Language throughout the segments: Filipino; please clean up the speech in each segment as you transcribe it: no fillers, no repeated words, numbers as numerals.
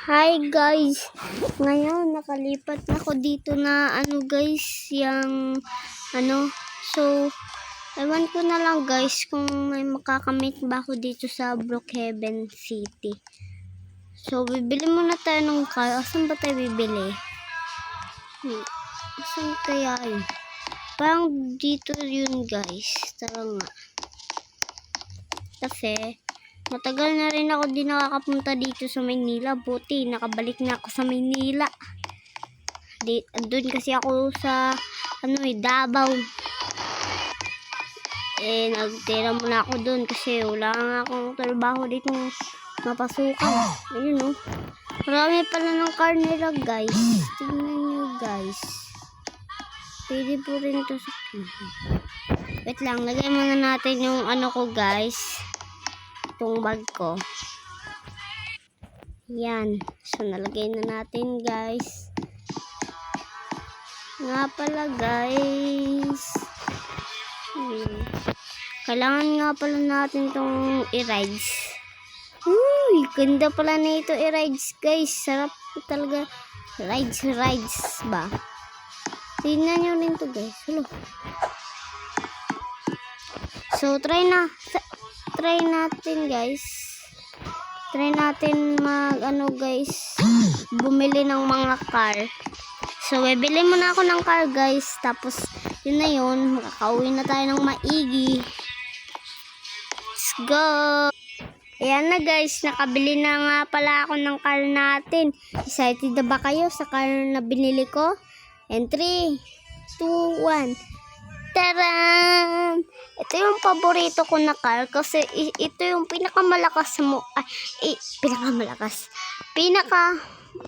Hi guys, ngayon nakalipat na ako dito na guys, yung so ewan ko na lang guys kung may makakamit ba ako dito sa Brookhaven City. So bibili muna tayo ng car. Asan ba tayo bibili? Asan kaya yun? Parang dito yun guys. Tara nga. Kasi matagal na rin ako din nakakapunta dito sa Maynila. Buti nakabalik na ako sa Maynila. Doon kasi ako sa Davao. Nagtira muna ako doon kasi wala nga akong trabaho dito mapasukan. Ayun marami pala ng car nila guys. Tingnan nyo guys. Pwede po rin to sa wait lang, lagay muna natin yung ko guys, itong bag ko. Yan, so nalagay na natin guys. Nga pala guys, kailangan nga pala natin itong i-rides. Uy, ganda pala na ito i-rides guys. Sarap talaga rides ba. Tingnan nyo rin to guys. Hello. So try natin guys. Try natin guys, bumili ng mga car. So bibili muna ako ng car guys. Tapos yun na yun, makakauwi na tayo ng maigi. Let's go. Ayan na guys, nakabili na nga pala ako ng car natin. Excited na ba kayo sa car na binili ko? And 3, 2, 1. Taran! Ito yung paborito ko na car kasi ito yung pinakamalakas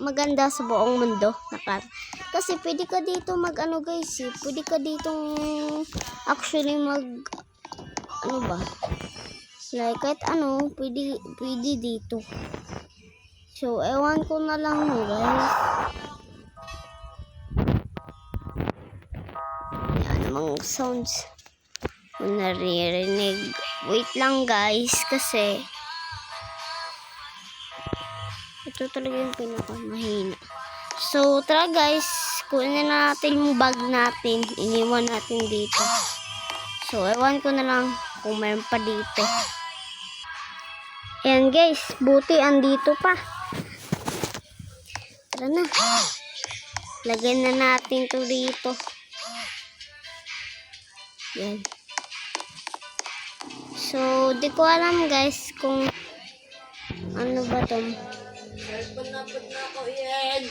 maganda sa buong mundo na car. Kasi pwede ka dito guys, pwede ka ditong actually like kahit pwede dito. So ewan ko na lang guys. Mga sounds naririnig. Wait lang guys kasi ito talaga yung pinakamahina. So tara guys, kunin na natin yung bag natin. Iniwan natin dito. So ewan ko na lang kung mayroon pa dito. Ayan guys, buti andito pa. Tara na, lagyan na natin to dito. Yan. So, di ko alam guys kung ano ba to. Panapad na ako yan.